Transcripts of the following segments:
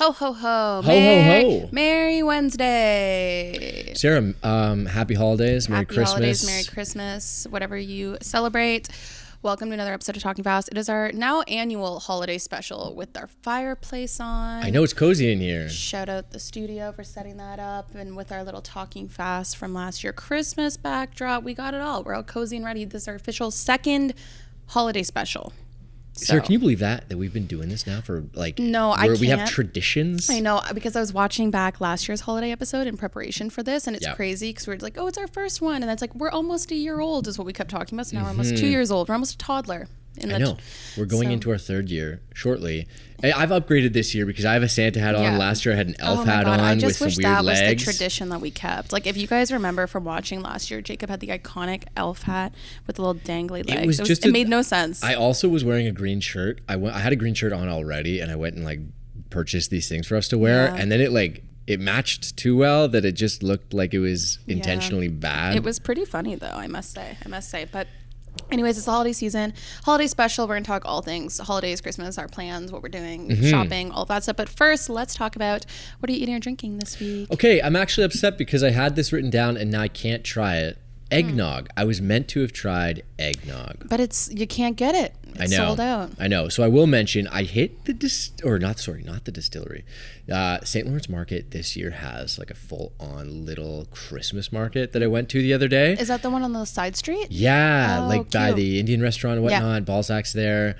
Ho, ho, ho. Ho, ho, ho. Merry Wednesday. Sarah, happy holidays. Merry Christmas. Happy holidays, Merry Christmas, whatever you celebrate. Welcome to another episode of Talking Fast. It is our now annual holiday special with our fireplace on. I know it's cozy in here. Shout out the studio for setting that up. And with our little Talking Fast from last year Christmas backdrop, we got it all. We're all cozy and ready. This is our official second holiday special. Sarah, can you believe that we've been doing this now for I can't. We have traditions. I know, because I was watching back last year's holiday episode in preparation for this, and it's crazy because we're like, oh, it's our first one, and that's like, we're almost a year old is what we kept talking about. So now we're almost 2 years old. We're almost a toddler. I know. We're going into our third year shortly. I've upgraded this year because I have a Santa hat on. Last year I had an elf hat on with some weird legs. I just wish that was the tradition that we kept. Like, if you guys remember from watching last year, Jacob had the iconic elf hat with the little dangly legs. It made no sense. I also was wearing a green shirt. I had a green shirt on already, and I went and purchased these things for us to wear, and then it matched too well that it just looked like it was intentionally bad. It was pretty funny though, I must say. But anyways, it's the holiday season, holiday special. We're going to talk all things holidays, Christmas, our plans, what we're doing, shopping, all of that stuff. But first, let's talk about what are you eating or drinking this week? Okay, I'm actually upset because I had this written down and now I can't try it. Eggnog. I was meant to have tried eggnog. But you can't get it. It's sold out. I know. So I will mention I hit the not the distillery. St. Lawrence Market this year has a full-on little Christmas market that I went to the other day. Is that the one on the side street? Yeah, by the Indian restaurant and whatnot. Balzac's there.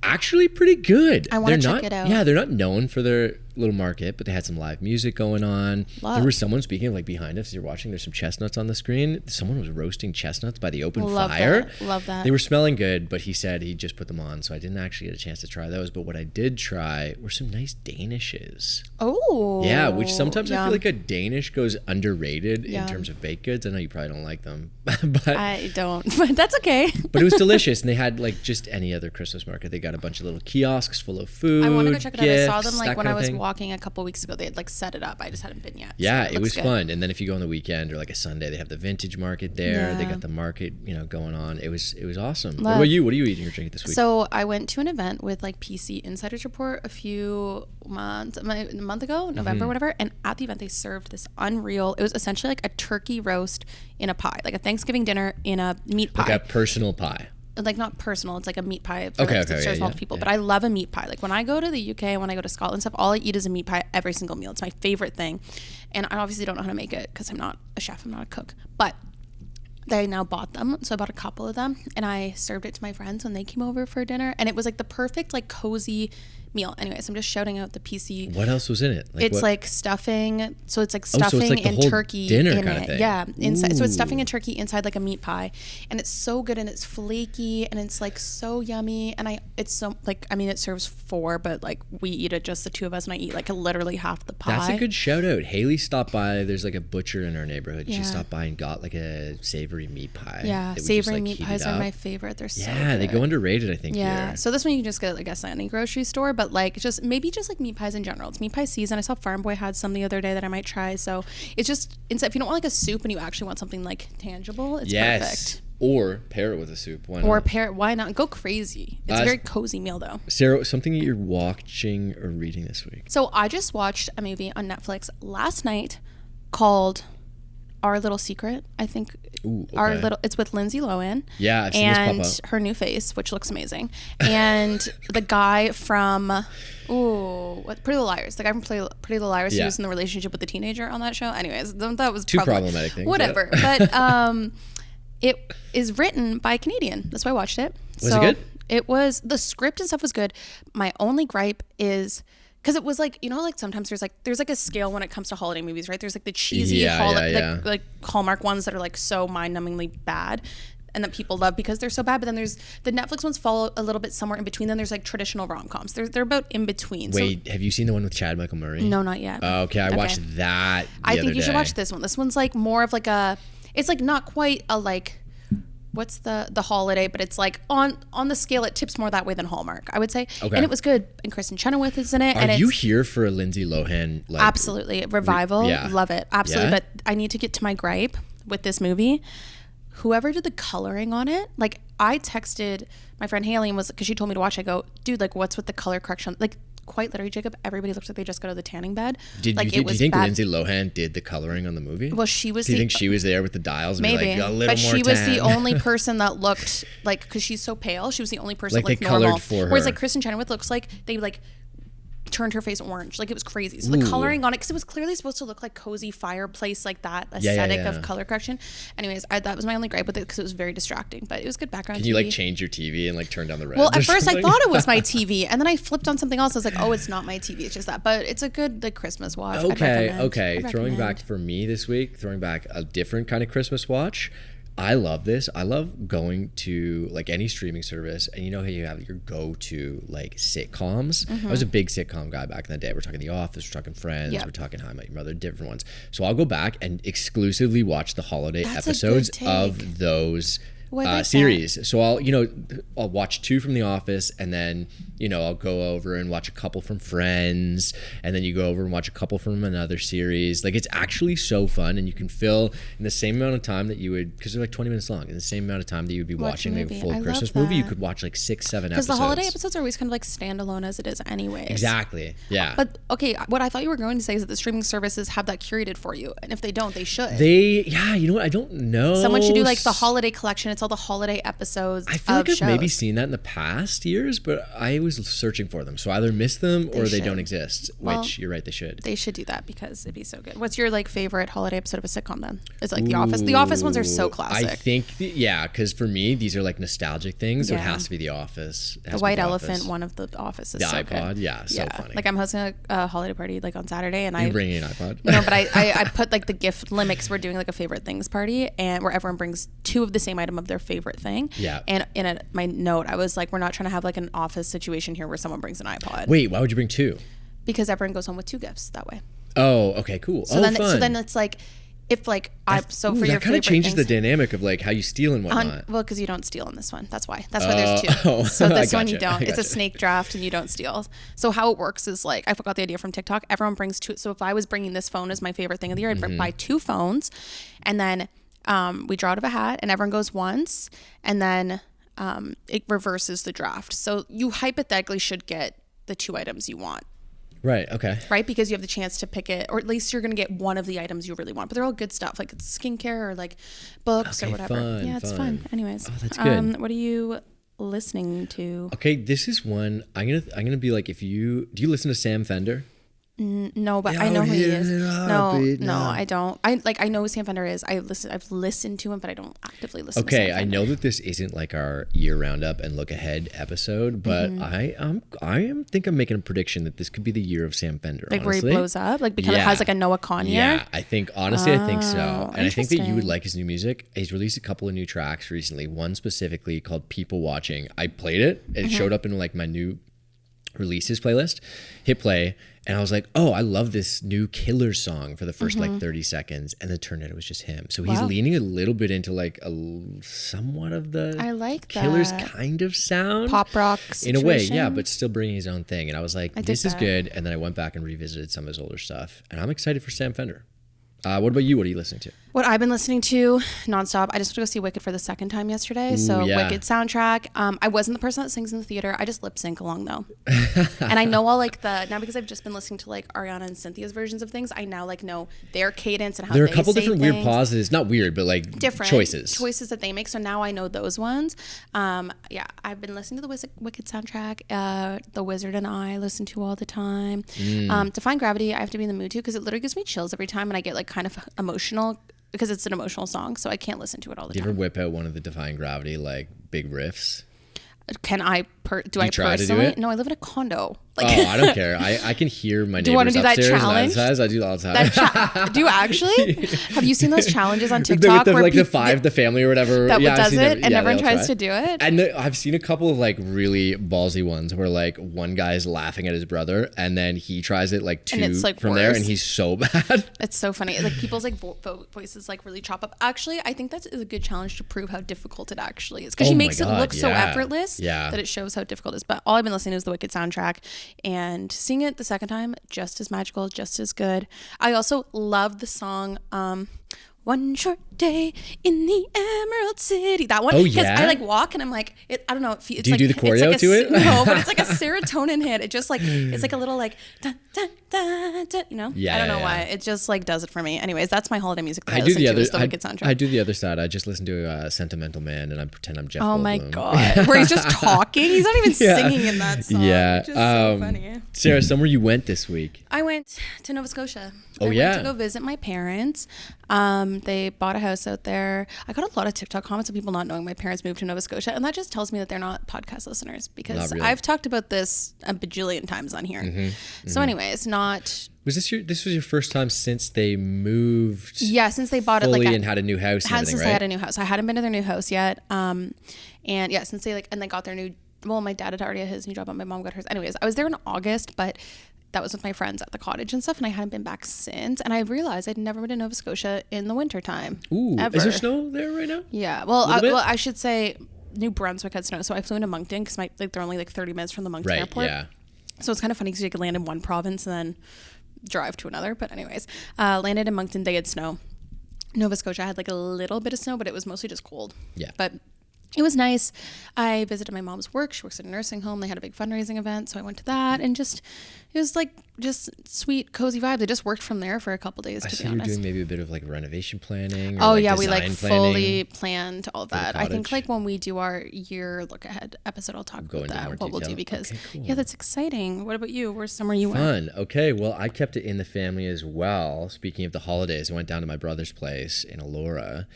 Actually pretty good. I want to check it out. Yeah, they're not known for their little market, but they had some live music going on. There was someone speaking behind us as you're watching. There's some chestnuts on the screen. Someone was roasting chestnuts by the open fire. Love that. They were smelling good, but he said he just put them on, so I didn't actually get a chance to try those. But what I did try were some nice Danishes. Oh. Yeah, which sometimes I feel like a Danish goes underrated in terms of baked goods. I know you probably don't like them, but I don't. But that's okay. But it was delicious, and they had just any other Christmas market. They got a bunch of little kiosks full of food. I want to go check it out. I saw them when I was walking walking a couple weeks ago. They had set it up. I just hadn't been yet. Yeah, so it was fun. And then if you go on the weekend or a Sunday, they have the vintage market there. Yeah. They got the market, going on. It was awesome. What about you? What are you eating or drinking this week? So I went to an event with PC Insiders Report a month ago, November, whatever. And at the event, they served this unreal. It was essentially a turkey roast in a pie, a Thanksgiving dinner in a meat pie. Like a personal pie. Not personal, it's a meat pie for serves multiple people. But I love a meat pie. When I go to the UK, when I go to Scotland stuff, all I eat is a meat pie every single meal. It's my favorite thing. And I obviously don't know how to make it because I'm not a chef, I'm not a cook. But they now bought them, so I bought a couple of them and I served it to my friends when they came over for dinner, and it was the perfect cozy meal. Anyways, I'm just shouting out the PC. What else was in it? It's stuffing. So it's stuffing and turkey dinner in kind it. Of thing. Yeah, inside. Ooh. So it's stuffing and turkey inside a meat pie, and it's so good and it's flaky and it's so yummy. And it's so it serves 4, but we eat it just the 2 of us, and I eat literally half the pie. That's a good shout out. Haley stopped by. There's a butcher in our neighborhood. Yeah. She stopped by and got a savory meat pie. Yeah, savory meat pies are my favorite. They're so good. They go underrated, I think. Yeah. Here. So this one you can just get at any grocery store, but just meat pies in general. It's meat pie season. I saw Farm Boy had some the other day that I might try. So it's just, instead, if you don't want a soup and you actually want something tangible, it's perfect. Or pair it with a soup. Why not? Go crazy. It's a very cozy meal though. Sarah, something that you're watching or reading this week? So I just watched a movie on Netflix last night called Our Little Secret, I think. Ooh, okay. It's with Lindsay Lohan. Yeah, I've seen this pop up. Her new face, which looks amazing. And the guy from Pretty Little Liars. The guy from Pretty Little Liars who was in the relationship with the teenager on that show. Anyways, that was two problematic things. Whatever. But it is written by a Canadian. That's why I watched it. Was it good? It was, the script and stuff was good. My only gripe is, because it was sometimes there's a scale when it comes to holiday movies, right? There's the cheesy Hallmark ones that are so mind-numbingly bad and that people love because they're so bad. But then there's the Netflix ones fall a little bit somewhere in between. Then there's traditional rom-coms. They're about in between. Wait, have you seen the one with Chad Michael Murray? No, not yet. Okay, I watched that I think you should watch this one. This one's more of it's not quite a what's the holiday, but it's on the scale it tips more that way than Hallmark, I would say. Okay. And it was good, and Kristen Chenoweth is in it. Are you here for a Lindsay Lohan absolutely revival? Love it, absolutely. But I need to get to my gripe with this movie. Whoever did the coloring on it, I texted my friend Haley and was, because she told me to watch, I go, dude, what's with the color correction? quite literally, Jacob, everybody looks like they just got out of the tanning bed. Do you think Lindsay Lohan did the coloring on the movie? Well, she was. Do you think she was there with the dials? And maybe, like, a little but more she was tan. the only person that looked like, because she's so pale, she was the only person like that looked they normal. colored for her. Whereas like Kristen Chenoweth looks like they like turned her face orange. Like, it was crazy. So the coloring on it, because it was clearly supposed to look like cozy fireplace, like that aesthetic of color correction. Anyways, that was my only gripe with it, because it was very distracting, but it was good background TV. Can you like change your TV and like turn down the red? Well, at first I thought it was my TV, and then I flipped on something else. I was like, oh, it's not my TV, it's just that. But it's a good like Christmas watch. Okay. Throwing back for me this week, throwing back a different kind of Christmas watch. I love this. I love going to like any streaming service, and you know how you have your go-to like sitcoms. I was a big sitcom guy back in the day. We're talking The Office, we're talking Friends, we're talking How I Met Your Mother, different ones. So I'll go back and exclusively watch the holiday episodes of those series. So I'll watch 2 from The Office, and then I'll go over and watch a couple from Friends, and then you go over and watch a couple from another series. Like, it's actually so fun, and you can fill in the same amount of time that you would, because they're like 20 minutes long, in the same amount of time that you would be watching a full Christmas movie, you could watch like 6-7 episodes. Because the holiday episodes are always kind of like standalone as it is anyways. Exactly. Yeah. But okay, what I thought you were going to say is that the streaming services have that curated for you, and if they don't, they should. You know what? I don't know. Someone should do like the holiday collection. It's all the holiday episodes. I feel like I've maybe seen that in the past years, but I was searching for them, so I either missed them or they don't exist. Which you're right, they should. They should do that because it'd be so good. What's your like favorite holiday episode of a sitcom then? Is it like The Office? The Office ones are so classic. I think because for me these are like nostalgic things. So it has to be The Office. The White Elephant one of The Office is the so iPod, good. So funny. Like, I'm hosting a holiday party like on Saturday, and I'm bringing an iPod. No, but I put like the gift limits. We're doing like a favorite things party, and where everyone brings 2 of the same item of their favorite thing. Yeah. And in my note, I was like, we're not trying to have like an office situation here where someone brings an iPod. Wait, why would you bring 2? Because everyone goes home with 2 gifts that way. Oh, okay, cool. So fun. So then it's like, if like that kind of changes the dynamic of like how you steal and whatnot. Well, because you don't steal in this one. That's why there's 2. So this one you don't. It's a snake draft, and you don't steal. So how it works is like, I forgot the idea from TikTok. Everyone brings 2. So if I was bringing this phone as my favorite thing of the year, I'd buy 2 phones, and then we draw out of a hat, and everyone goes once, and then it reverses the draft. So you hypothetically should get the 2 items you want. Right. Okay. Right, because you have the chance to pick it, or at least you're going to get one of the items you really want. But they're all good stuff, like it's skincare or like books or whatever. It's fun. Anyways, that's good. What are you listening to? Okay, this is one I'm gonna be like, do you listen to Sam Fender? No, but I know who he is. No, I don't. I know who Sam Fender is. I've listened to him, but I don't actively listen to Sam Fender. I know that this isn't like our year roundup and look ahead episode, but I think I'm making a prediction that this could be the year of Sam Fender. Like, honestly. where he blows up, like because it has like a Noah Kahn year. Yeah, I think so, and I think that you would like his new music. He's released a couple of new tracks recently. One specifically called "People Watching." I played it. It showed up in like my new releases playlist. Hit play. And I was like, oh, I love this new Killers song for the first like 30 seconds. And then it turned out it was just him. So he's leaning a little bit into like somewhat of the Killers kind of sound. Pop rock situation. In a way, yeah, but still bringing his own thing. And I was like, this is good. And then I went back and revisited some of his older stuff. And I'm excited for Sam Fender. What about you? What are you listening to? What I've been listening to nonstop. I just went to go see Wicked for the 2nd time yesterday. Wicked soundtrack. I wasn't the person that sings in the theater. I just lip sync along though. And I know all like now because I've just been listening to like Ariana and Cynthia's versions of things. I now like know their cadence and how there are they a couple say different things. Weird pauses. Not weird, but like different choices that they make. So now I know those ones. I've been listening to the Wicked soundtrack. The Wizard and I listen to all the time. Defying Gravity, I have to be in the mood to because it literally gives me chills every time, and I get like kind of emotional because it's an emotional song, so I can't listen to it all the time. Do you ever whip out one of the Defying Gravity like big riffs? Can I? Do I try personally? to do it? No, I live in a condo. I don't care. I can hear my neighbors upstairs. Do you want to do that challenge? I do all the time. Do you actually? Have you seen those challenges on TikTok? With the family or whatever. That does it, and everyone tries to do it. And I've seen a couple of like really ballsy ones where like one guy's laughing at his brother, and then he tries it like 2 from there, and he's so bad. It's so funny. Like people's like voices like really chop up. Actually, I think that is a good challenge to prove how difficult it actually is because she makes it look so effortless that it shows how difficult it is. But all I've been listening to is the Wicked soundtrack, and seeing it the 2nd time, just as magical, just as good. I also love the song, One short day in the Emerald City. That one. Oh, Because yeah? I like walk and I'm like, I don't know. It's do you do the choreo like to it? No, but it's like a serotonin hit. It just like, it's like a little like, dun, dun, dun, dun, you know? Yeah, I don't know why. It just like does it for me. Anyways, that's my holiday music that I listen to is the Wicked soundtrack. I do the other side. I just listen to Sentimental Man and I pretend I'm Jeff Goldblum. Oh my God. Where he's just talking. He's not even singing in that song. Yeah. Which is so funny. Sarah, somewhere you went this week? I went to Nova Scotia. Oh, I went yeah. to go visit my parents. They bought a house out there. I got a lot of TikTok comments of people not knowing my parents moved to Nova Scotia. And that just tells me that they're not podcast listeners because really. I've talked about this a bajillion times on here. So anyways, Was this your first time since they moved? Yeah, since they bought fully it like and had a new house and everything, since right? they had a new house. I hadn't been to their new house yet. And yeah, since they and they got their new, well, my dad had already had his new job, but my mom got hers. Anyways, I was there in August, but that was with my friends at the cottage and stuff, and I hadn't been back since. And I realized I'd never been to Nova Scotia in the wintertime. Ooh, ever. Is there snow there right now? Yeah, well, I should say New Brunswick had snow, so I flew into Moncton because they're only like 30 minutes from the Moncton airport. Yeah. So it's kind of funny because you could land in one province and then drive to another. But anyways, landed in Moncton, they had snow. Nova Scotia had like a little bit of snow, but it was mostly just cold. Yeah. But it was nice. I visited my mom's work. She works at a nursing home. They had a big fundraising event, so I went to that, and it was like just sweet, cozy vibe. They just worked from there for a couple days. To be honest, you were doing maybe a bit of like renovation planning. Or yeah, we like fully planned all that. I think like when we do our year look ahead episode, I'll talk about that. What we'll do because yeah, that's exciting. What about you? Where's somewhere you went? Fun. Okay, well, I kept it in the family as well. Speaking of the holidays, I went down to my brother's place in Elora.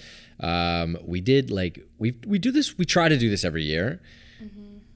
We did like we do this. We try to do this every year.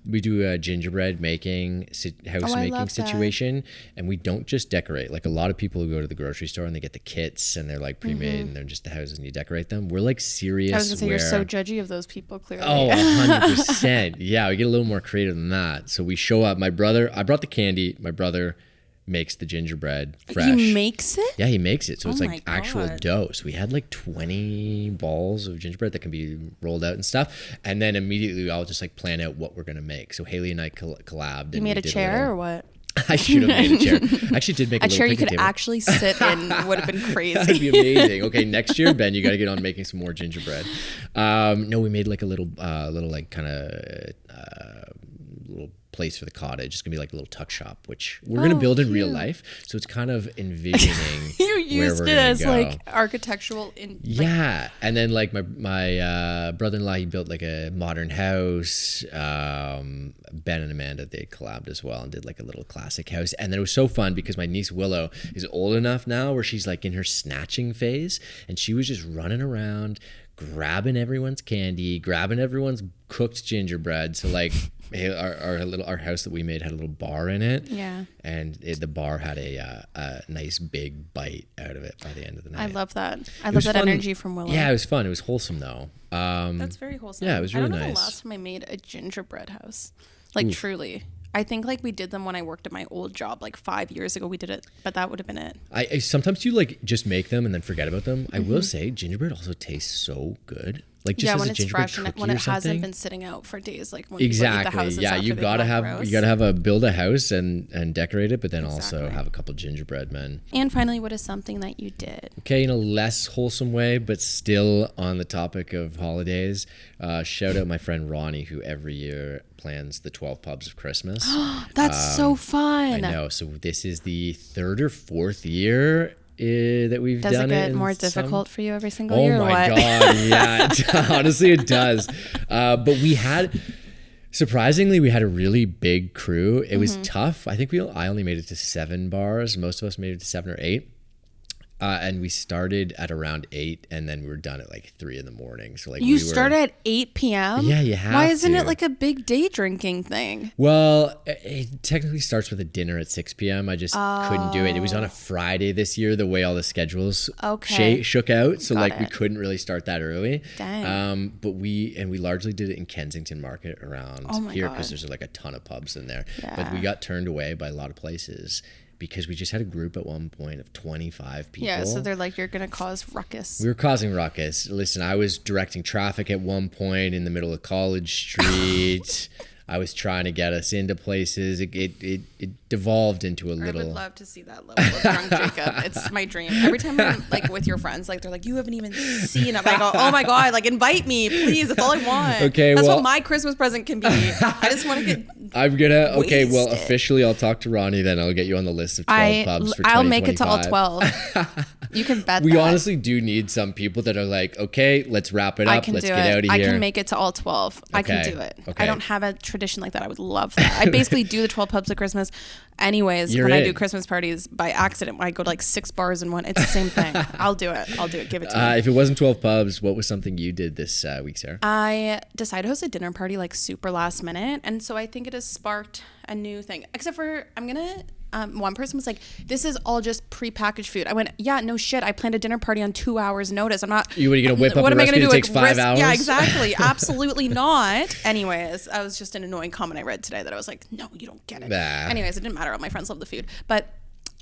We do a gingerbread house making situation, and we don't just decorate. Like a lot of people who go to the grocery store and they get the kits and they're like pre-made and they're just the houses and you decorate them. We're like serious. I was gonna say you're so judgy of those people. Clearly. Oh, 100%. Yeah, we get a little more creative than that. So we show up. I brought the candy. My brother makes the gingerbread fresh. He makes it? Yeah, he makes it. So it's like actual dough. So we had like 20 balls of gingerbread that can be rolled out and stuff. And then immediately I'll just like plan out what we're going to make. So Haley and I collabed. You made a chair or what? I should have made a chair. I actually did make a chair you could table. Actually sit in would have been crazy. That'd be amazing. Okay, next year, Ben, you got to get on making some more gingerbread. No, we made like a little like kind of little place for the cottage. It's gonna be like a little tuck shop, which we're gonna build in real life. So it's kind of envisioning you used it as go. Like architectural. Yeah, and then like my brother-in-law, he built like a modern house. Ben and Amanda, they collabed as well and did like a little classic house. And then it was so fun because my niece Willow is old enough now where she's like in her snatching phase, and she was just running around grabbing everyone's candy, grabbing everyone's cooked gingerbread. So like our house that we made had a little bar in it. Yeah. And the bar had a nice big bite out of it by the end of the night. I love that. I love that fun. Energy from Willow. Yeah, it was fun. It was wholesome though. That's very wholesome. Yeah, it was really nice. I don't know the last time I made a gingerbread house. Like Oof. Truly. I think like we did them when I worked at my old job like 5 years ago. We did it, but that would have been it. I sometimes you like just make them and then forget about them. I will say gingerbread also tastes so good. Like just as when a it's fresh and when it hasn't been sitting out for days. Like when people eat the houses. Yeah, you gotta have build a house and decorate it, but then also have a couple gingerbread men. And finally, what is something that you did? Okay, in a less wholesome way, but still on the topic of holidays. Shout out my friend Ronnie, who every year plans the 12 pubs of Christmas. That's so fun. I know. So this is the third or fourth year that we've done it. Does it get more difficult for you every single year? Oh my God, yeah. Honestly, it does. But surprisingly, we had a really big crew. It was tough. I think I only made it to 7 bars. Most of us made it to 7 or 8. And we started at around 8, and then we were done at like 3 in the morning. So like you started at 8 p.m. Yeah, you have. Why isn't it like a big day drinking thing? Well, it technically starts with a dinner at 6 p.m. I just couldn't do it. It was on a Friday this year, the way all the schedules shook out. So we couldn't really start that early. Dang. But we largely did it in Kensington Market around here because there's like a ton of pubs in there. Yeah. But we got turned away by a lot of places, because we just had a group at one point of 25 people. Yeah, so they're like, you're going to cause ruckus. We were causing ruckus. Listen, I was directing traffic at one point in the middle of College Street. I was trying to get us into places. It devolved into a little. I would love to see that level of drunk Jacob. It's my dream. Every time I'm like with your friends, like they're like, you haven't even seen it. I go, oh my God, like invite me, please. That's all I want. Okay, that's what my Christmas present can be. I just want to get. I'm gonna. Okay, well, officially, I'll talk to Ronnie. Then I'll get you on the list of 12 pubs for 2025. I'll make it to all 12. You can bet. We honestly do need some people that are like, okay, let's wrap it up. Let's get out of here. I can make it to all 12. Okay. I can do it. Okay. I don't have a tradition like that. I would love that. I basically do the 12 pubs at Christmas. Anyways, when I do Christmas parties by accident, I go to like 6 bars in one. It's the same thing. I'll do it. Give it to me. If it wasn't 12 pubs, what was something you did this week, Sarah? I decided to host a dinner party like super last minute. And so I think it has sparked a new thing. Except for one person was like, this is all just prepackaged food. I went, yeah, no shit. I planned a dinner party on 2 hours notice. I'm not. You were going to whip up a recipe that takes 5 hours? Yeah, exactly. Absolutely not. Anyways, I was just an annoying comment I read today that I was like, no, you don't get it. Anyways, it didn't matter. All my friends love the food. But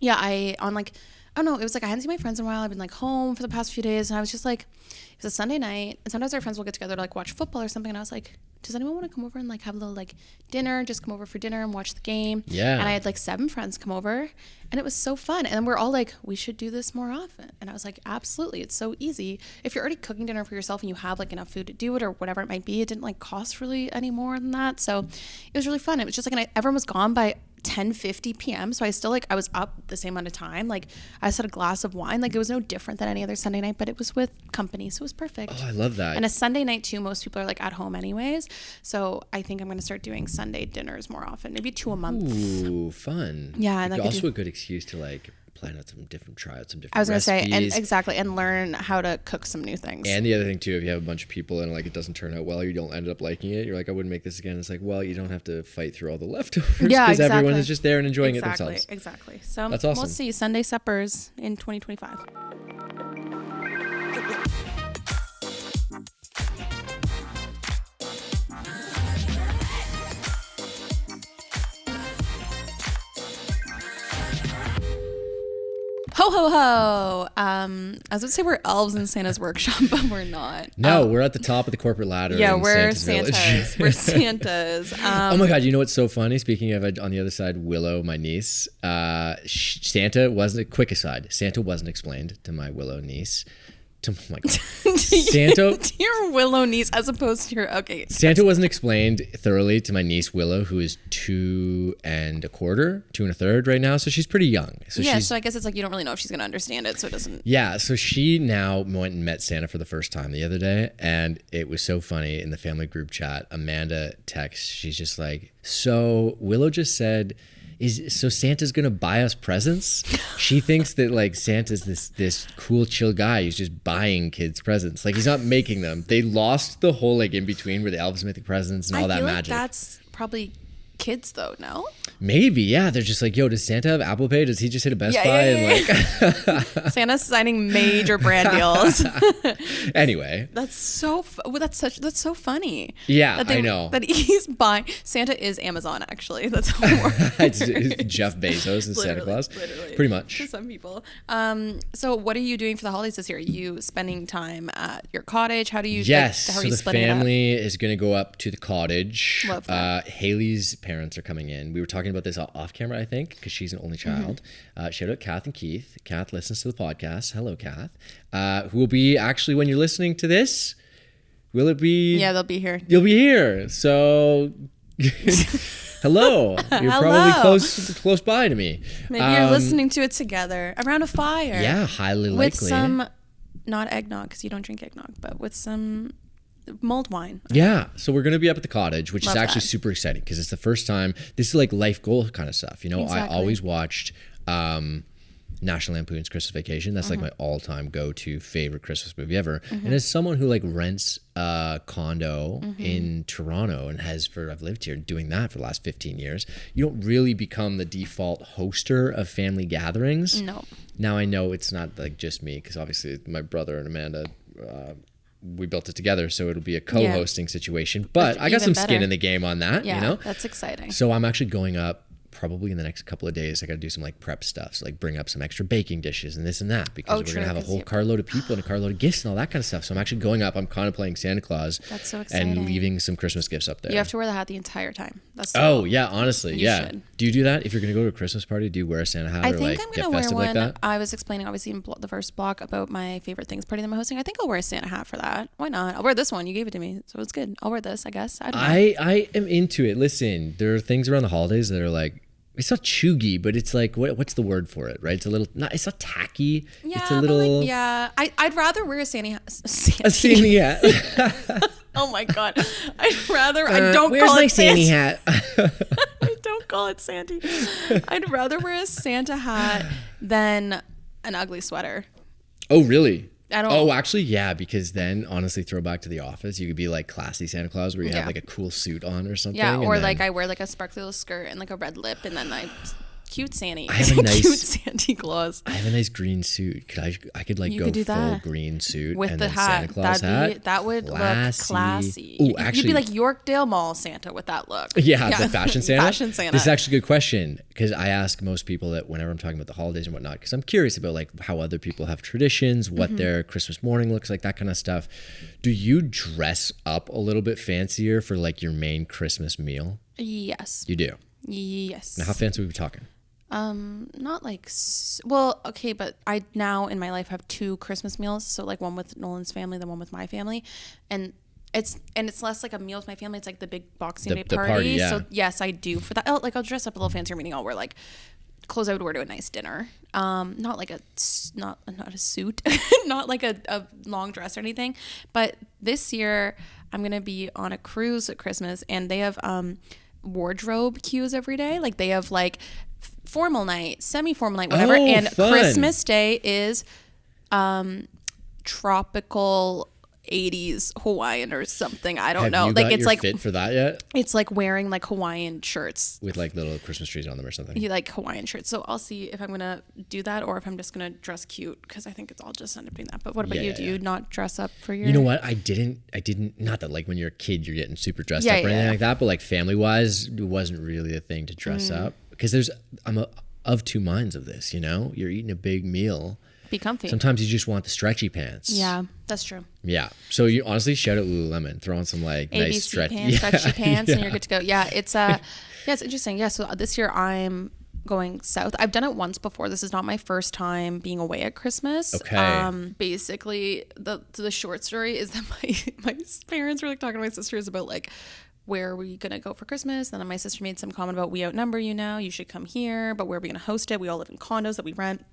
yeah, I don't know. It was like I hadn't seen my friends in a while. I've been like home for the past few days. And I was just like, it was a Sunday night. And sometimes our friends will get together to like watch football or something. And I was like, does anyone want to come over and like have a little like dinner, just come over for dinner and watch the game? Yeah. And I had like 7 friends come over and it was so fun. And we're all like, we should do this more often. And I was like, absolutely. It's so easy. If you're already cooking dinner for yourself and you have like enough food to do it or whatever it might be, it didn't like cost really any more than that. So it was really fun. It was just like, everyone was gone by 10:50 p.m. So I still I was up the same amount of time. Like I just had a glass of wine. Like it was no different than any other Sunday night, but it was with company. So it was perfect. Oh, I love that. And a Sunday night too, most people are like at home anyways. So I think I'm going to start doing Sunday dinners more often, maybe 2 a month. Ooh, fun. Yeah. And also a good excuse to like plan out try out some different recipes. I was going to say, and learn how to cook some new things. And the other thing too, if you have a bunch of people and like it doesn't turn out well, or you don't end up liking it, you're like, I wouldn't make this again. It's like, well, you don't have to fight through all the leftovers because everyone is just there and enjoying it themselves. Exactly. So that's awesome. We'll see Sunday suppers in 2025. Ho, ho, ho. I was going to say we're elves in Santa's workshop, but we're not. No, we're at the top of the corporate ladder. Yeah, we're Santas. We're Santas. Oh my God, you know what's so funny? Speaking of, on the other side, Willow, my niece, Santa wasn't explained to my Willow niece. Oh my God. To your Willow niece as opposed to your, okay. Santa wasn't explained thoroughly to my niece Willow, who is 2 1/3 right now. So she's pretty young. So I guess it's like you don't really know if she's going to understand it. So it doesn't. Yeah. So she now went and met Santa for the first time the other day. And it was so funny in the family group chat. Amanda texts, she's just like, so Willow just said, so Santa's gonna buy us presents? She thinks that like Santa's this cool chill guy who's just buying kids presents. Like he's not making them. They lost the whole like in between where the elves make the presents and all that magic. That's probably kids though, no? Maybe, yeah. They're just like, yo, does Santa have Apple Pay? Does he just hit a Best Buy? And like Santa's signing major brand deals. Anyway, that's so funny. Yeah, I know that he's buying. Santa is Amazon, actually. That's how it works. It's Jeff Bezos is Santa Claus, pretty much. To some people. So, what are you doing for the holidays this year? Are you spending time at your cottage? How do you? Yes. How are so you the family is going to go up to the cottage. Love that. Haley's parents are coming in. We were talking about this off camera, I think, because she's an only child. Shout out Kath and Keith. Kath listens to the podcast. Hello, Kath. Who will be actually, when you're listening to this, will it be? Yeah, they'll be here. You'll be here. So, hello. You're probably close by to me. Maybe you're listening to it together around a fire. Yeah, highly likely. With some, not eggnog, because you don't drink eggnog, but with some mulled wine. Yeah. So we're going to be up at the cottage, which is actually super exciting because it's the first time. This is like life goal kind of stuff. You know, exactly. I always watched National Lampoon's Christmas Vacation. That's like my all-time go-to favorite Christmas movie ever. And as someone who like rents a condo in Toronto and I've lived here doing that for the last 15 years, you don't really become the default hoster of family gatherings. No. Now I know it's not like just me because obviously my brother and Amanda, we built it together, so it'll be a co-hosting situation. But I got some skin in the game on that, you know? That's exciting. So I'm actually going up probably in the next couple of days, I got to do some like prep stuff. So like bring up some extra baking dishes and this and that, because we're going to have a whole carload of people and a carload of gifts and all that kind of stuff. So I'm actually going up. I'm contemplating Santa Claus. That's so exciting. And leaving some Christmas gifts up there. You have to wear the hat the entire time. That's so cool. Yeah, honestly. You should. Do you do that? If you're going to go to a Christmas party, do you wear a Santa hat? I think I'm going to wear one. Like that? I was explaining obviously in the first block about my favorite things party that I'm hosting. I think I'll wear a Santa hat for that. Why not? I'll wear this one. You gave it to me. So it's good. I'll wear this, I guess. I don't know. I am into it. Listen, there are things around the holidays that are like, it's not chuggy, but it's like, what's the word for it, right? It's a little, it's not tacky. Yeah, it's a little. Like, yeah, I'd rather wear a Santa hat. A Santa hat. Oh my God. I don't where's call my it Santa hat? I don't call it Santa. I'd rather wear a Santa hat than an ugly sweater. Oh, really? I don't. Oh, actually, yeah, because then honestly, throwback to The Office, you could be like classy Santa Claus where you have like a cool suit on or something. Yeah, or like I wear like a sparkly little skirt and like a red lip, and then cute Santa. I have a nice cute Santa Claus. I have a nice green suit. I could like go full green suit with and the then hat. Santa Claus hat. That would look classy. Oh, actually, you'd be like Yorkdale Mall Santa with that look. Yeah, the fashion Santa. Fashion Santa. This is actually a good question, because I ask most people that whenever I'm talking about the holidays and whatnot, because I'm curious about like how other people have traditions, what their Christmas morning looks like, that kind of stuff. Do you dress up a little bit fancier for like your main Christmas meal? Yes. You do? Yes. Now, how fancy are we talking? Not like, well, okay, but I now in my life have 2 Christmas meals. So like one with Nolan's family, then one with my family. And it's less like a meal with my family. It's like the big Boxing Day party. Yeah. So yes, I do for that. I'll dress up a little fancier, meaning I'll wear like clothes I would wear to a nice dinner. Not like not a suit, not like a long dress or anything. But this year I'm going to be on a cruise at Christmas, and they have, wardrobe cues every day. Like they have like formal night, semi-formal night, whatever. And fun. Christmas Day is tropical 80s Hawaiian or something. I don't know. You like got it's your like fit for that yet? It's like wearing like Hawaiian shirts with like little Christmas trees on them or something. You like Hawaiian shirts. So I'll see if I'm gonna do that or if I'm just gonna dress cute, because I think I'll just end up doing that. But what about you? Do you not dress up for your? You know what? I didn't. Not that like when you're a kid you're getting super dressed up or anything like that. But like family wise, it wasn't really a thing to dress up, because I'm of two minds of this. You know, you're eating a big meal. Be comfy. Sometimes you just want the stretchy pants. Yeah, that's true. Yeah. So you honestly shout out Lululemon, throw on some like ABC nice stretchy pants, and you're good to go. Yeah, it's it's interesting. Yeah, so this year I'm going south. I've done it once before. This is not my first time being away at Christmas. Okay. Basically, the short story is that my parents were like talking to my sisters about like, where are we going to go for Christmas? And then my sister made some comment about, we outnumber you now. You should come here. But where are we going to host it? We all live in condos that we rent.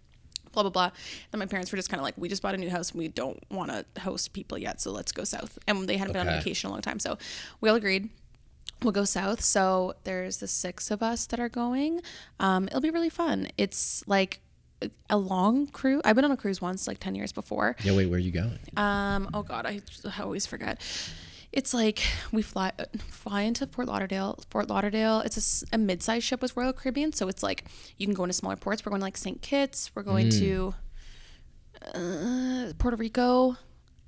Blah, blah, blah. Then my parents were just kind of like, we just bought a new house and we don't want to host people yet, so let's go south. And they hadn't been on vacation a long time. So we all agreed we'll go south. So there's the 6 of us that are going. It'll be really fun. It's like a long cruise. I've been on a cruise once, like 10 years before. Yeah, wait, where are you going? Oh God, I always forget. It's like we fly into Fort Lauderdale. It's a mid-sized ship with Royal Caribbean, so it's like you can go into smaller ports. We're going to like St. Kitts. We're going to Puerto Rico.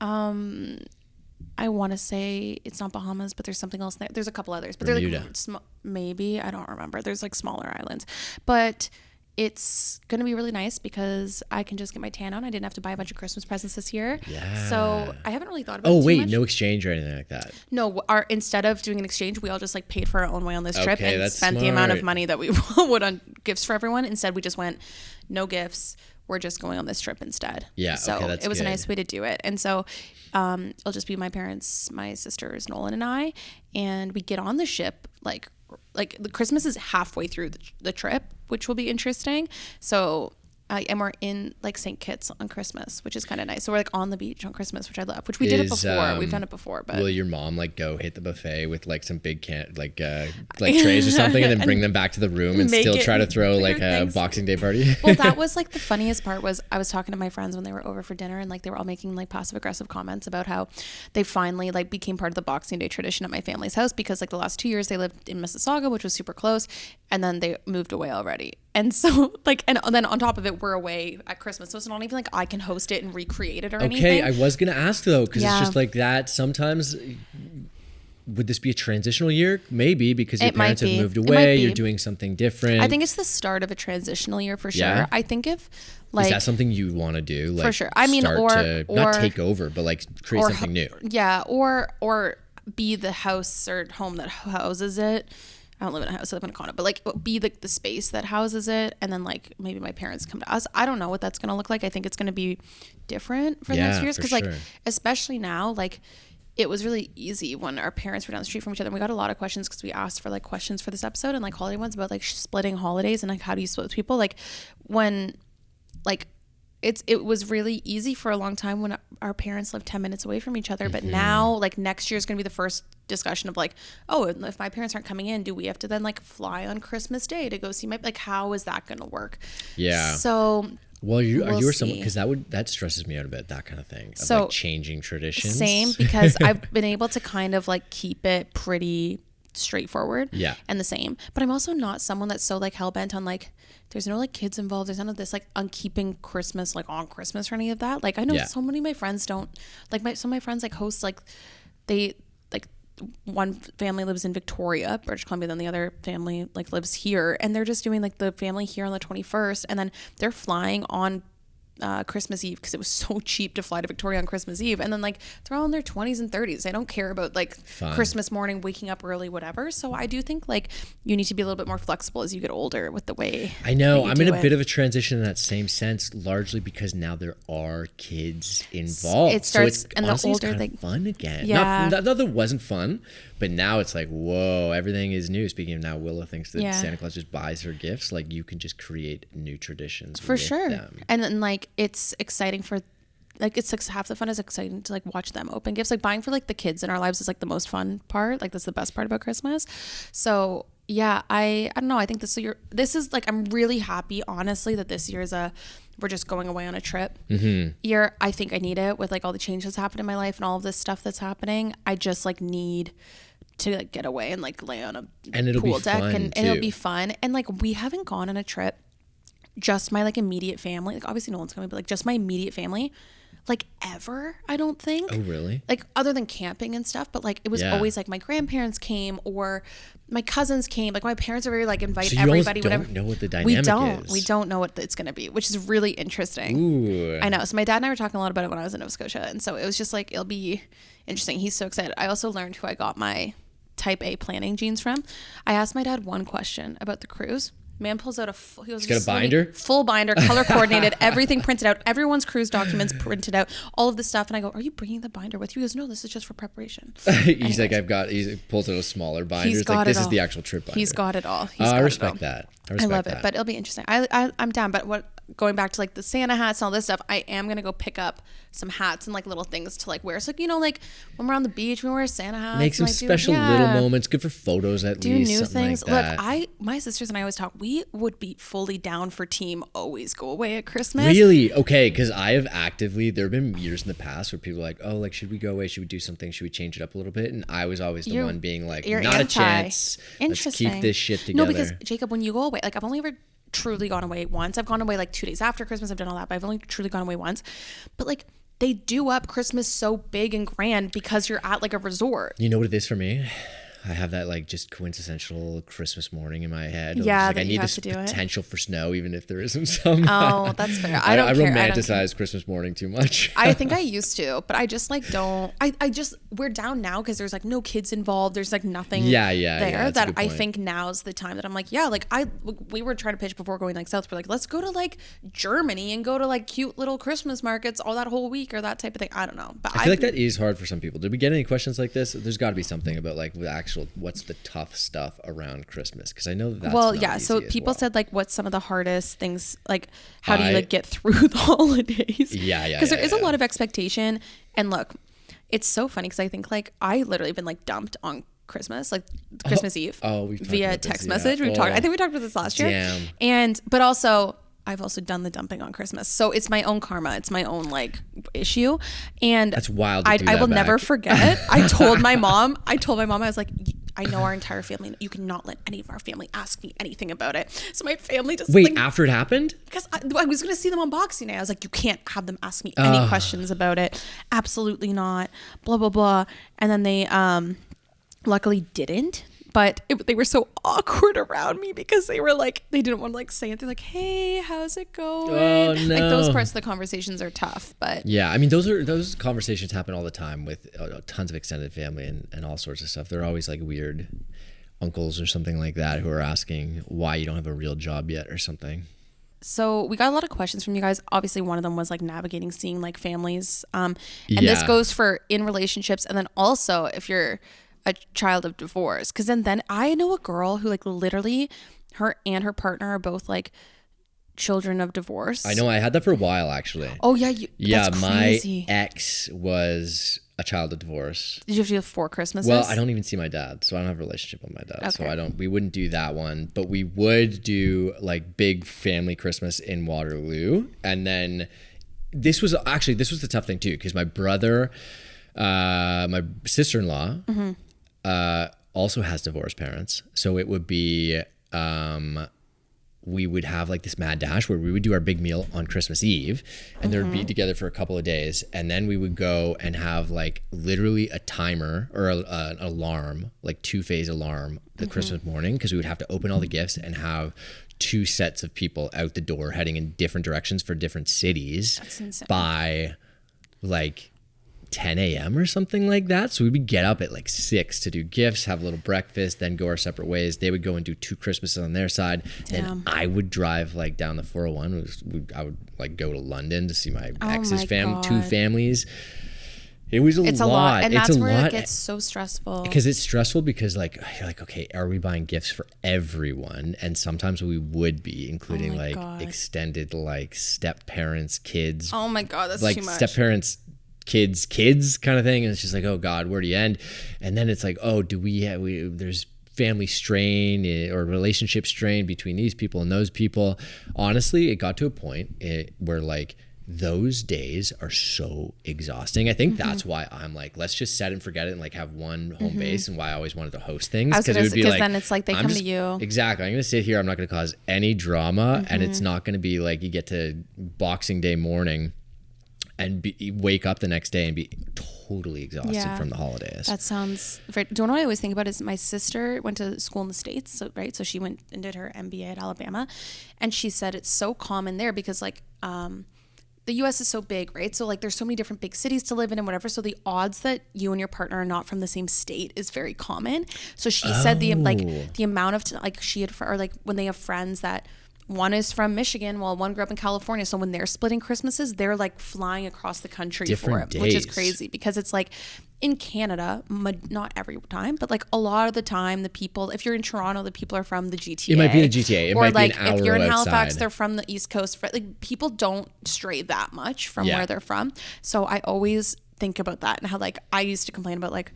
I want to say it's not Bahamas, but there's something else there. There's a couple others, but Bermuda. They're like maybe, I don't remember. There's like smaller islands, but it's going to be really nice because I can just get my tan on. I didn't have to buy a bunch of Christmas presents this year. Yeah. So I haven't really thought about it too much. No exchange or anything like that. No, instead of doing an exchange, we all just like paid for our own way on this trip and spent the amount of money that we would on gifts for everyone. Instead, we just went, no gifts. We're just going on this trip instead. Yeah. So that's it was good. a nice way to do it. And so it'll just be my parents, my sisters, Nolan and I, and we get on the ship like the Christmas is halfway through the trip, which will be interesting. So and we're in like St. Kitts on Christmas, which is kind of nice. So we're like on the beach on Christmas, which I love, which we did it before. We've done it before. But will your mom like go hit the buffet with like some big like trays or something and then bring them back to the room and still try to throw like a Boxing Day party? Well, that was like the funniest part was I was talking to my friends when they were over for dinner, and like they were all making like passive aggressive comments about how they finally like became part of the Boxing Day tradition at my family's house, because like the last 2 years they lived in Mississauga, which was super close, and then they moved away already. And so like, and then on top of it, we're away at Christmas. So it's not even like I can host it and recreate it or anything. Okay, I was going to ask though, because it's just like that sometimes would this be a transitional year? Maybe, because your parents have moved away. You're doing something different. I think it's the start of a transitional year for sure. Yeah? I think if is that something you want to do? Like, for sure. I mean, or not take over, but like create something new. Yeah, or be the house or home that houses it. I don't live in a house, so I live in a condo, but like be the space that houses it, and then like maybe my parents come to us. I don't know what that's gonna look like. I think it's gonna be different for the next few years, because like especially now, like it was really easy when our parents were down the street from each other. And we got a lot of questions because we asked for like questions for this episode and like holiday ones about like splitting holidays and like how do you split with people, like when like it was really easy for a long time when our parents lived 10 minutes away from each other. But now, like next year is going to be the first discussion of like, oh, if my parents aren't coming in, do we have to then like fly on Christmas Day to go see my, like, how is that going to work? Yeah. So well, you're someone, because that stresses me out a bit, that kind of thing. Of so like changing traditions. Same, because I've been able to kind of like keep it pretty straightforward and the same, but I'm also not someone that's so like hell-bent on like there's no like kids involved, there's none of this like on keeping Christmas like on Christmas or any of that. Like I know so many of my friends don't like some of my friends like host like they like one family lives in Victoria, British Columbia, then the other family like lives here, and they're just doing like the family here on the 21st, and then they're flying on Christmas Eve because it was so cheap to fly to Victoria on Christmas Eve, and then like they're all in their 20s and 30s. They don't care about like Christmas morning, waking up early, whatever. So I do think like you need to be a little bit more flexible as you get older with the way. I know I'm in a bit of a transition in that same sense, largely because now there are kids involved. It starts, so it's, and honestly, the older it's they fun again. Yeah, not that it wasn't fun, but now it's like, whoa, everything is new. Speaking of now, Willow thinks that Santa Claus just buys her gifts. Like you can just create new traditions for sure. Them. And then like it's exciting for like it's like half the fun is exciting to like watch them open gifts. Like buying for like the kids in our lives is like the most fun part. Like that's the best part about Christmas. So yeah, I don't know. I think this is like, I'm really happy honestly that this year is we're just going away on a trip year. I think I need it with like all the changes that's happened in my life and all of this stuff that's happening. I just like need to like get away and like lay on a pool deck and it'll be fun. And like we haven't gone on a trip, just my like immediate family, like obviously no one's coming, but like just my immediate family, like ever, I don't think. Oh really? Like other than camping and stuff, but like it was always like my grandparents came or my cousins came. Like my parents are very like invite everybody. So you don't know what the dynamic is. We don't know what it's going to be, which is really interesting. Ooh. I know. So my dad and I were talking a lot about it when I was in Nova Scotia, and so it was just like it'll be interesting. He's so excited. I also learned who I got my type A planning jeans from. I asked my dad one question about the cruise. Man pulls out he's got a binder? Full binder, color coordinated, everything printed out, everyone's cruise documents printed out, all of this stuff. And I go, are you bringing the binder with you? He goes, no, this is just for preparation. He's like, he pulls out a smaller binder. He's like, this is the actual trip binder. He's got it all. I respect that. I love it, but it'll be interesting. I'm down. But going back to like the Santa hats and all this stuff, I am going to go pick up some hats and like little things to like wear. So like, you know, like when we're on the beach, we wear Santa hats. Make some special little moments. Good for photos at least. Do new things. Like look, my sisters and I always talk, we would be fully down for team always go away at Christmas. Really? Okay. Cause I have actively, there have been years in the past where people are like, oh, like, should we go away? Should we do something? Should we change it up a little bit? And I was always the one being like, not a chance. Let's keep this shit together. No, because Jacob, when you go away, like I've only ever truly gone away once. I've gone away like 2 days after Christmas. I've done all that, but I've only truly gone away once. But like they do up Christmas so big and grand because you're at like a resort. You know what it is for me? I have that like just quintessential Christmas morning in my head. Yeah, like, I need this potential for snow, even if there isn't some. Oh, that's fair. I romanticize Christmas morning too much. I think I used to, but I just like don't. We're down now because there's like no kids involved. There's like nothing there that I think now's the time that I'm like, yeah, like we were trying to pitch before going like south. We're like, let's go to like Germany and go to like cute little Christmas markets all that whole week or that type of thing. I don't know. But I feel like that is hard for some people. Did we get any questions like this? There's got to be something about like the actual what's the tough stuff around Christmas, because I know that's not so people said like what's some of the hardest things, like how do you like get through the holidays, because there is a lot of expectation. And look, it's so funny because I think like I literally been like dumped on Christmas, like Christmas Eve via text message. I think we talked about this last year. But also I've also done the dumping on Christmas. So it's my own karma. It's my own like issue. And that's wild. I will never forget. I told my mom, I was like, I know our entire family. You cannot let any of our family ask me anything about it. So my family just after it happened? Because I was going to see them on Boxing Day. I was like, you can't have them ask me any questions about it. Absolutely not. Blah, blah, blah. And then they luckily didn't. But they were so awkward around me because they were like, they didn't want to like say it. They're like, hey, how's it going? Oh, no. Like those parts of the conversations are tough. But yeah, I mean, those conversations happen all the time with tons of extended family and all sorts of stuff. They're always like weird uncles or something like that who are asking why you don't have a real job yet or something. So we got a lot of questions from you guys. Obviously, one of them was like navigating seeing like families. And this goes for in relationships. And then also if you're a child of divorce, because then I know a girl who like literally her and her partner are both like children of divorce. I know, I had that for a while actually. Oh yeah, that's crazy. My ex was a child of divorce. Did you have to do 4 Christmases? Well, I don't even see my dad, so I don't have a relationship with my dad. Okay. So we wouldn't do that one, but we would do like big family Christmas in Waterloo. And then this was the tough thing too, because my brother, my sister-in-law, also has divorced parents. So it would be, we would have like this mad dash where we would do our big meal on Christmas Eve and there would be together for a couple of days. And then we would go and have like literally a timer or an alarm, like 2-phase alarm the Christmas morning. Because we would have to open all the gifts and have 2 sets of people out the door heading in different directions for different cities by like 10 a.m. or something like that. So we would get up at like 6 to do gifts, have a little breakfast, then go our separate ways. They would go and do 2 Christmases on their side. Then I would drive like down the 401. I would like go to London to see my ex's 2 families. It's a lot. And that's where it gets so stressful. Because it's stressful because like, you're like, okay, are we buying gifts for everyone? And sometimes we would be, including extended like step parents, kids. Oh my God, that's like too much. Step parents, kids kind of thing. And it's just like, oh God, where do you end? And then it's like, oh, there's family strain or relationship strain between these people and those people. Honestly, it got to a point where like those days are so exhausting. I think that's why I'm like, let's just set and forget it and like have one home base, and why I always wanted to host things. Because it would be like, then it's like they come to you. Exactly. I'm going to sit here. I'm not going to cause any drama. And it's not going to be like you get to Boxing Day morning and wake up the next day and be totally exhausted from the holidays. That sounds very... Do you know what I always think about is my sister went to school in the States, so she went and did her MBA at Alabama, and she said it's so common there because like the US is so big, right? So like there's so many different big cities to live in and whatever, so the odds that you and your partner are not from the same state is very common. So she said the amount of like she had, or like when they have friends that one is from Michigan while one grew up in California. So when they're splitting Christmases, they're like flying across the country for it, which is crazy because it's like in Canada, not every time, but like a lot of the time, the people, if you're in Toronto, the people are from the GTA. It might be the GTA. It or might like be an hour if you're in outside. Halifax, they're from the East Coast. Like people don't stray that much from where they're from. So I always think about that and how like I used to complain about like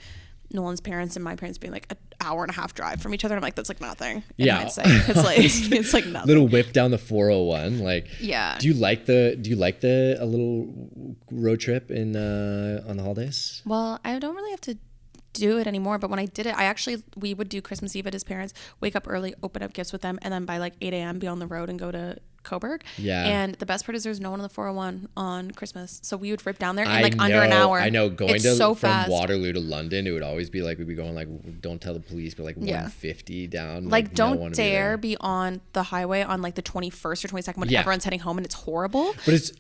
Nolan's parents and my parents being like an hour and a half drive from each other. I'm like, that's like nothing. It's like nothing. Little whip down the 401. Like, yeah. Do you like a little road trip in on the holidays? Well, I don't really have to do it anymore, but when I did it, we would do Christmas Eve at his parents, wake up early, open up gifts with them, and then by like 8 a.m. be on the road and go to Coburg. Yeah. And the best part is there's no one on the 401 on Christmas. So we would rip down there in like under an hour. I know. Going from Waterloo to London, it would always be like, we'd be going like, don't tell the police, but like 150 down. Like don't dare be on the highway on like the 21st or 22nd when everyone's heading home and it's horrible.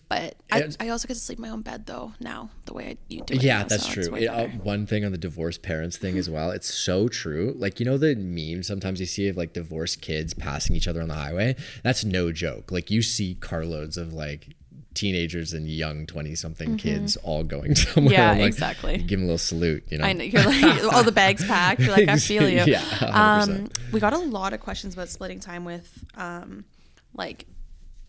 But I also get to sleep in my own bed though now, the way you do it. Yeah, now, that's true. One thing on the divorced parents thing as well, it's so true. Like, you know the memes sometimes you see of like divorced kids passing each other on the highway? That's no joke. Like you see carloads of like teenagers and young 20-something kids all going somewhere. Yeah, like, exactly. Give them a little salute, you know. I know, you're like all the bags packed. You're like, I feel you. Yeah, 100%. We got a lot of questions about splitting time with like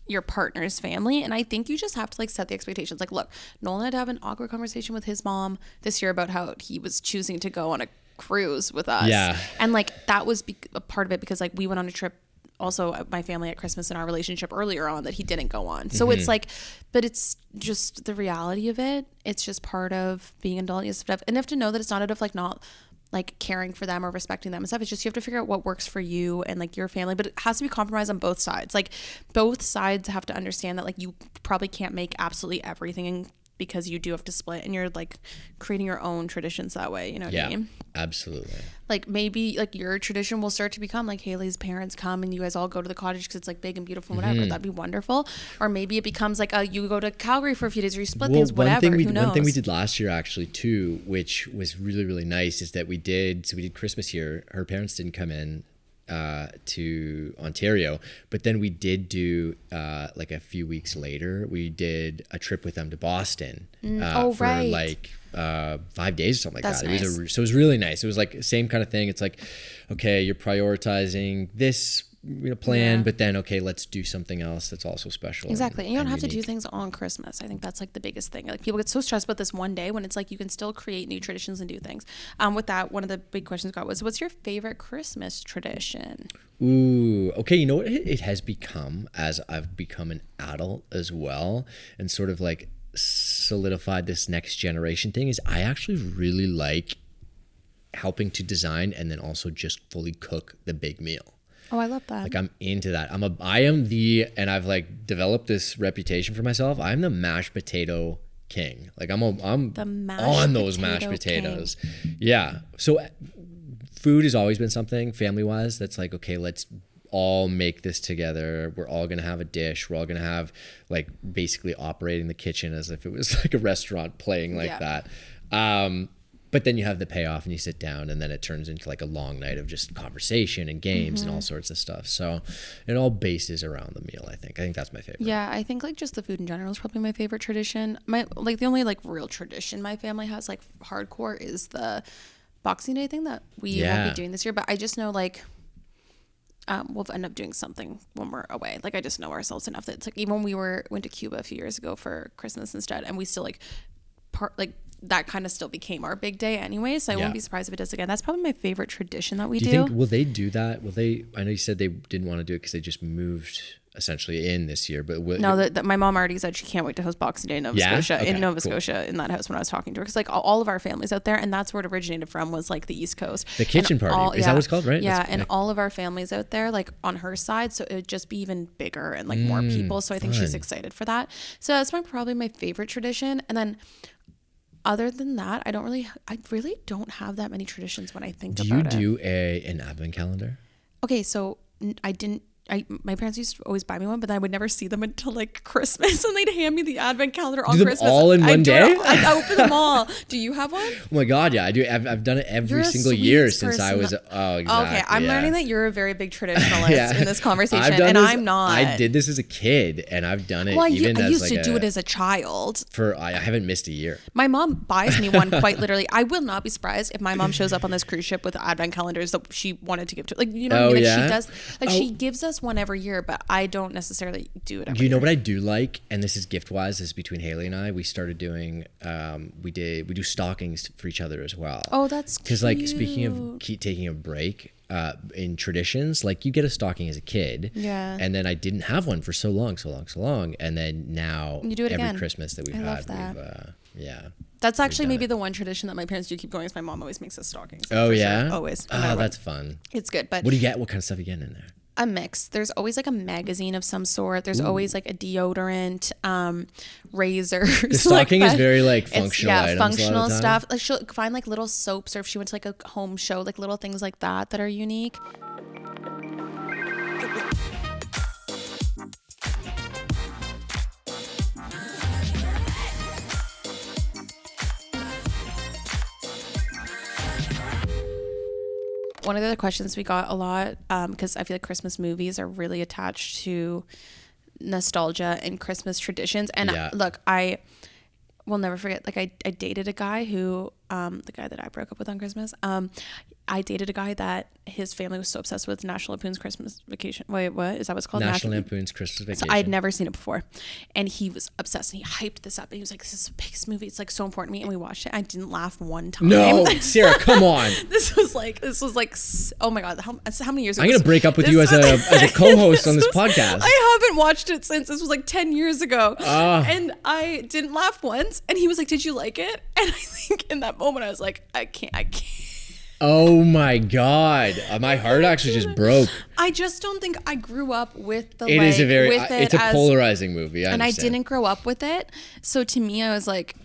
your partner's family, and I think you just have to like set the expectations. Like, look, Nolan had to have an awkward conversation with his mom this year about how he was choosing to go on a cruise with us. Yeah, and like that was a part of it because like we went on a trip. Also, my family at Christmas in our relationship earlier on that he didn't go on. So it's like, but it's just the reality of it. It's just part of being an adult. And you have to know that it's not out of like not like caring for them or respecting them and stuff. It's just you have to figure out what works for you and like your family. But it has to be compromised on both sides. Like both sides have to understand that like you probably can't make absolutely everything because you do have to split and you're like creating your own traditions that way. You know what I mean? Absolutely. Like maybe like your tradition will start to become like Haley's parents come and you guys all go to the cottage because it's like big and beautiful and whatever. That'd be wonderful. Or maybe it becomes like you go to Calgary for a few days or you split things, whatever. Who knows? One thing we did last year actually too, which was really, really nice, is that we did Christmas here. Her parents didn't come in to Ontario, but then we did do like a few weeks later, we did a trip with them to Boston for like 5 days or something like that. Nice. So it was really nice. It was like same kind of thing. It's like, okay, you're prioritizing this plan, but then okay, let's do something else that's also special. Exactly. And you don't have to do things on Christmas. I think that's like the biggest thing. Like people get so stressed about this one day when it's like you can still create new traditions and do things. With that, one of the big questions I got was, what's your favorite Christmas tradition? Ooh, okay. You know what it has become as I've become an adult as well, and sort of like solidified this next generation thing, is I actually really like helping to design and then also just fully cook the big meal. Oh, I love that. Like I'm into that. And I've like developed this reputation for myself. I'm the mashed potato king. Like I'm on those mashed potatoes. King. Yeah. So food has always been something family wise that's like, okay, let's all make this together. We're all going to have a dish. We're all going to have like basically operating the kitchen as if it was like a restaurant playing like that. But then you have the payoff and you sit down and then it turns into like a long night of just conversation and games and all sorts of stuff. So it all bases around the meal, I think. I think that's my favorite. Yeah, I think like just the food in general is probably my favorite tradition. The only like real tradition my family has like hardcore is the Boxing Day thing that we won't be doing this year. But I just know like we'll end up doing something when we're away. Like I just know ourselves enough that it's like even when we went to Cuba a few years ago for Christmas instead, and we still like that kind of still became our big day anyway. So I won't be surprised if it does again. That's probably my favorite tradition that we do. Do you think, will they do that? I know you said they didn't want to do it because they just moved essentially in this year, but my mom already said she can't wait to host Boxing Day in Nova Scotia. Okay, in Nova Scotia in that house when I was talking to her, because like all of our families out there, and that's where it originated from, was like the East Coast. The kitchen party is that what it's called, right? Yeah, and all of our families out there, like on her side, so it would just be even bigger and like more people. So I think she's excited for that. So that's probably my favorite tradition. And then other than that, I really don't have that many traditions when I think about it. Do you do an advent calendar? Okay, so my parents used to always buy me one, but then I would never see them until like Christmas, and they'd hand me the advent calendar on Christmas. All in one day? I open them all. Do you have one? Oh my God, yeah, I do. I've done it every single year since I was. Oh, exactly. Okay, I'm learning that you're a very big traditionalist in this conversation, and I'm not. I did this as a kid, and I've done it. Well, I used to do it as a child. I haven't missed a year. My mom buys me one quite literally. I will not be surprised if my mom shows up on this cruise ship with advent calendars that she wanted to give to, like, you know what I mean? Like she does, like she gives us one every year, but I don't necessarily do it every year. Do you know what I do like? And this is gift wise, this is between Haley and I. We started doing we do stockings for each other as well. Oh, that's cute. Because like speaking of taking a break in traditions, like you get a stocking as a kid. Yeah. And then I didn't have one for so long. And then now you do it every again. Christmas that we've had, That's actually maybe the one tradition that my parents do keep going, is my mom always makes us stockings. Oh yeah? Sure. Always. Oh, that's fun. It's good. But what do you get? What kind of stuff you get in there? A mix. There's always like a magazine of some sort. There's always like a deodorant, razors. The stocking is very like functional items. Functional stuff. Like she'll find like little soaps, or if she went to like a home show, like little things like that are unique. One of the other questions we got a lot, because I feel like Christmas movies are really attached to nostalgia and Christmas traditions. And look, I will never forget, like I dated a guy who, the guy that I broke up with on Christmas, I dated a guy that his family was so obsessed with National Lampoon's Christmas Vacation. Wait, what? Is that what it's called? National Lampoon's Christmas Vacation. So I'd never seen it before. And he was obsessed, and he hyped this up. And he was like, this is the biggest movie. It's like so important to me. And we watched it. I didn't laugh one time. No, Sarah, come on. This was like, oh my God. How many years ago? I'm going to break up with you as a co-host on this podcast. I haven't watched it since. This was like 10 years ago. And I didn't laugh once. And he was like, did you like it? And I think in that moment I was like, I can't. Oh my God. My heart actually just broke. I just don't think I grew up with the it's a polarizing movie. I understand. I didn't grow up with it. So to me, I was like,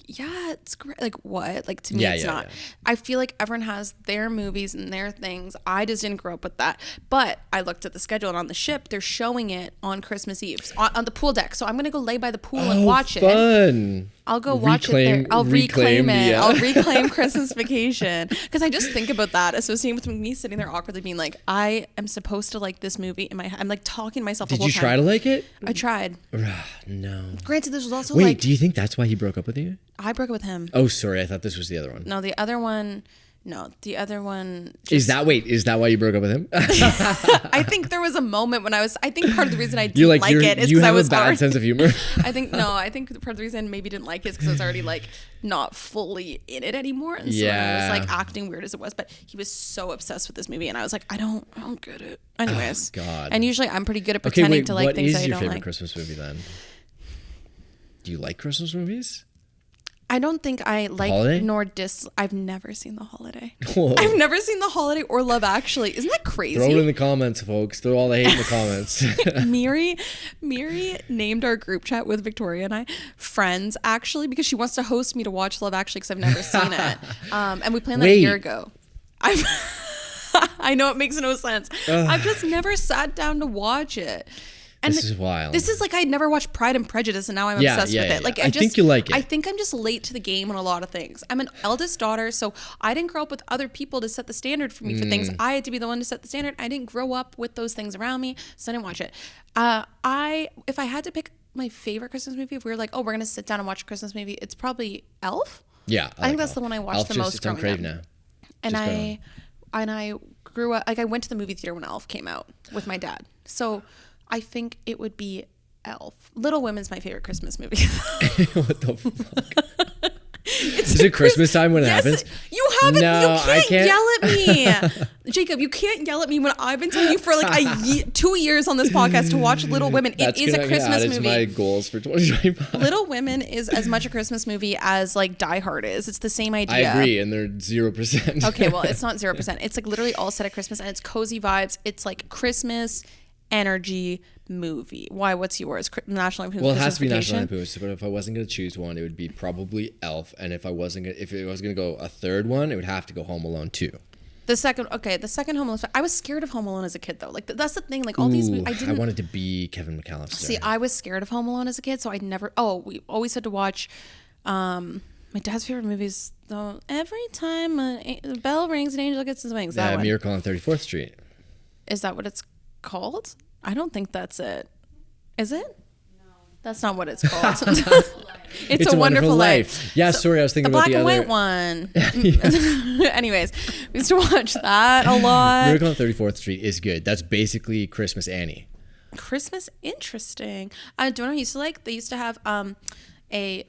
yeah, it's great. Like, what? Like, to me, it's not. Yeah. I feel like everyone has their movies and their things. I just didn't grow up with that. But I looked at the schedule, and on the ship, they're showing it on Christmas Eve on the pool deck. So I'm going to go lay by the pool and watch it. I'll go watch it there. I'll reclaim it. I'll reclaim Christmas vacation. Because I just think about that, associating with me sitting there awkwardly being like, I am supposed to like this movie in my head. I'm like talking to myself the whole time. Did you try to like it? I tried. No. Granted, this was also Wait, do you think that's why he broke up with you? I broke up with him. Oh, sorry. I thought this was the other one. No, the other one... No, the other one... Is that why you broke up with him? I think there was a moment when I think part of the reason I didn't like it is because I was... You have a bad sense of humor? I think part of the reason I maybe didn't like it is because I was already like not fully in it anymore. And so I was like acting weird as it was, but he was so obsessed with this movie and I was like, I don't get it. Anyways. Oh, God. And usually I'm pretty good at pretending to like things I don't like. What is your favorite Christmas movie then? Do you like Christmas movies? I don't think I like Holiday? I've never seen The Holiday. Whoa. I've never seen The Holiday or Love Actually. Isn't that crazy? Throw it in the comments, folks. Throw all the hate in the comments. Miri named our group chat with Victoria and I Friends, actually, because she wants to host me to watch Love Actually because I've never seen it. And we planned that a year ago. I know it makes no sense. I've just never sat down to watch it. And this is wild. This is like I'd never watched Pride and Prejudice, and now I'm obsessed with it. Like I think you like it. I think I'm just late to the game on a lot of things. I'm an eldest daughter, so I didn't grow up with other people to set the standard for me for things. I had to be the one to set the standard. I didn't grow up with those things around me, so I didn't watch it. If I had to pick my favorite Christmas movie, if we were like, oh, we're gonna sit down and watch a Christmas movie, it's probably Elf. Yeah, I think that's the one I watched the most growing up. Now. And I grew up like I went to the movie theater when Elf came out with my dad, so I think it would be Elf. Little Women's my favorite Christmas movie. What the fuck? Is it Christmas time when it happens? You haven't. No, you can't yell at me. Jacob, you can't yell at me when I've been telling you for like 2 years on this podcast to watch Little Women. It is a Christmas movie. That's my goals for 2025. Little Women is as much a Christmas movie as like Die Hard is. It's the same idea. I agree, and they're 0%. Okay, well, it's not 0%. It's like literally all set at Christmas, and it's cozy vibes. It's like Christmas energy movie. Why? What's yours? National Lampoon's Well, it has to be National Lampoon's, but if I wasn't going to choose one, it would be probably Elf. And if it was going to go a third one, it would have to go Home Alone 2. The second Home Alone. I was scared of Home Alone as a kid, though. Like that's the thing. Like all these movies, I wanted to be Kevin McAllister. See, I was scared of Home Alone as a kid, so I'd never. Oh, we always had to watch. My dad's favorite movies, though. Every time the bell rings, an angel gets his wings. That one. Miracle on 34th Street. Is that what it's called? I don't think that's it. Is it? No. That's not what it's called. It's a Wonderful Life. Yeah, so, sorry, I was thinking about the black and white one. Anyways, we used to watch that a lot. Miracle on 34th Street is good. That's basically Christmas Annie. Christmas, interesting. I don't know. They used to have a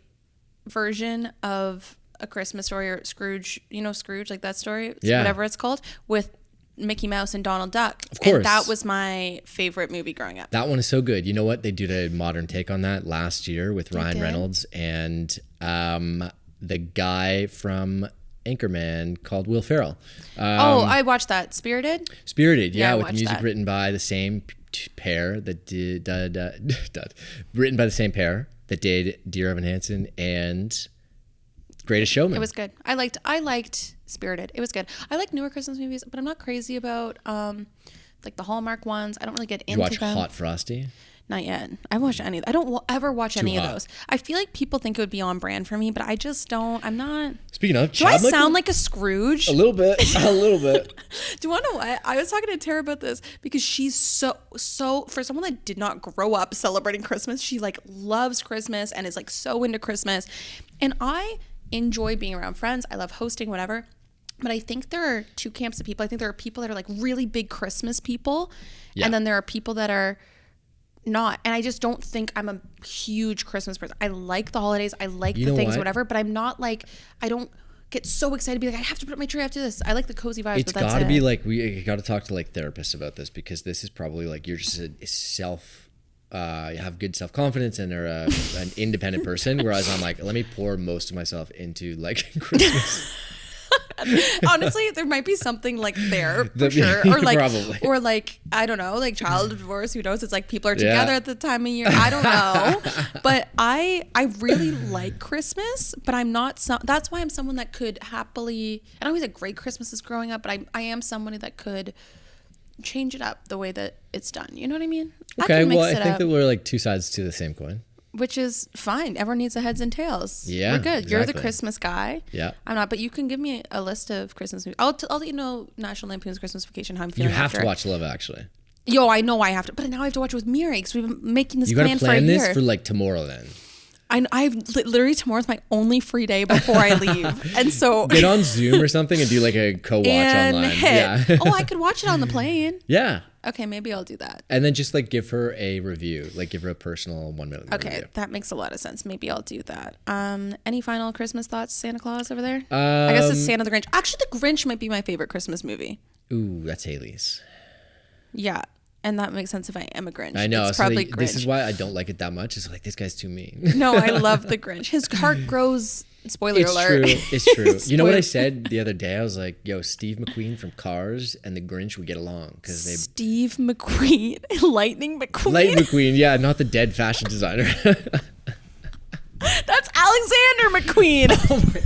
version of A Christmas Story or Scrooge. You know Scrooge, like that story, whatever it's called, with Mickey Mouse and Donald Duck. Of course. And that was my favorite movie growing up. That one is so good. You know what? They did a modern take on that last year with Ryan Reynolds and the guy from Anchorman called Will Ferrell. I watched that. Spirited, yeah, with music written by the same pair that did written by the same pair that did Dear Evan Hansen and Greatest Showman. It was good. I liked Spirited. It was good. I like newer Christmas movies, but I'm not crazy about like the Hallmark ones. I don't really get into them. You watch Hot Frosty? Not yet. I haven't watched any. I don't ever watch any of those. I feel like people think it would be on brand for me, but I just don't. I'm not. Speaking of, do I sound like a Scrooge? A little bit. A little bit. Do you want to know what? I was talking to Tara about this because she's so for someone that did not grow up celebrating Christmas, she like loves Christmas and is like so into Christmas, and I enjoy being around friends. I love hosting, whatever. But I think there are two camps of people. I think there are people that are like really big Christmas people. Yeah. And then there are people that are not. And I just don't think I'm a huge Christmas person. I like the holidays. I like the things, whatever. But I'm not like, I don't get so excited to be like, I have to put up my tree after this. I like the cozy vibes. It's got to be like, we got to talk to like therapists about this because this is probably like, you're just you have good self-confidence and are an independent person. Whereas I'm like, let me pour most of myself into like Christmas. Honestly, there might be something like there for sure, or like, probably. Or like, I don't know, like child divorce. Who knows? It's like people are together at the time of year. I don't know, but I really like Christmas, but I'm not. That's why I'm someone that could happily. And I always had great Christmases growing up, but I am somebody that could change it up the way that it's done. You know what I mean? Okay, well, I think that we're like two sides to the same coin. Which is fine. Everyone needs a heads and tails. Yeah, we're good. Exactly. You're the Christmas guy. Yeah, I'm not. But you can give me a list of Christmas movies. I'll let you know National Lampoon's Christmas Vacation. How I'm feeling. You have after. to watch Love Actually. Yo, I know I have to, but now I have to watch it with Miri because we've been making this plan for a year. You gotta plan this for like tomorrow then. I've literally tomorrow's my only free day before I leave, and so get on Zoom or something and do like a co-watch online. Yeah. Oh, I could watch it on the plane. Yeah. Okay, maybe I'll do that. And then just like give her a review, like give her a personal 1 minute review. Okay, that makes a lot of sense. Maybe I'll do that. Any final Christmas thoughts, Santa Claus over there? I guess it's Santa the Grinch. Actually, the Grinch might be my favorite Christmas movie. Ooh, that's Haley's. Yeah, and that makes sense if I am a Grinch. I know. It's probably Grinch. This is why I don't like it that much. It's like, this guy's too mean. No, I love the Grinch. His heart grows. Spoiler alert. It's true. You know what I said the other day? I was like, yo, Steve McQueen from Cars and the Grinch would get along. Steve McQueen? Lightning McQueen? Lightning McQueen, yeah, not the dead fashion designer. That's Alexander McQueen. Oh my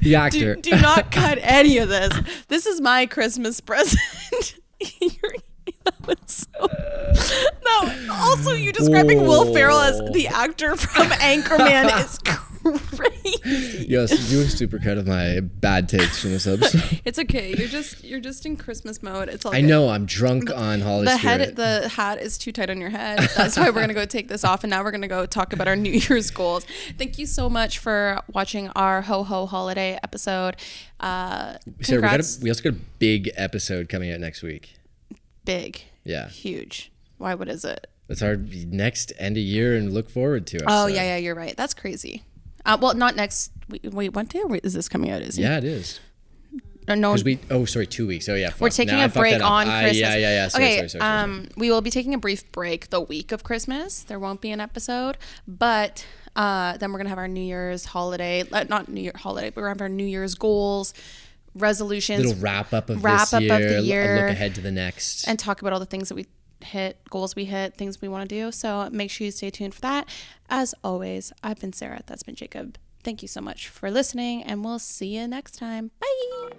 The actor. Do not cut any of this. This is my Christmas present. That was so... No, also you describing Will Ferrell as the actor from Anchorman is crazy. Yes, you were super cut of my bad takes from this episode. It's okay. You're just in Christmas mode. It's all I good. know. I'm drunk on holiday spirit. The hat is too tight on your head. That's why we're gonna go take this off, and now we're gonna go talk about our New Year's goals. Thank you so much for watching our ho ho holiday episode. Sarah, we also got a big episode coming out next week. Big. Yeah. Huge. Why? What is it? It's our next end of year and look forward to it. Oh, yeah, you're right. That's crazy. Well, not next. Wait, what day is this coming out? Yeah, it is. No. 2 weeks. Oh, yeah. We're taking a break on Christmas. Yeah. Sorry. We will be taking a brief break the week of Christmas. There won't be an episode, but then we're going to have our New Year's holiday. Not New Year holiday, but we're going to have our New Year's goals, resolutions. Little wrap up of the year. A look ahead to the next. And talk about all the things that we hit, goals we hit, things we want to do. So make sure you stay tuned for that. As always, I've been Sarah. That's been Jacob. Thank you so much for listening, and we'll see you next time. Bye.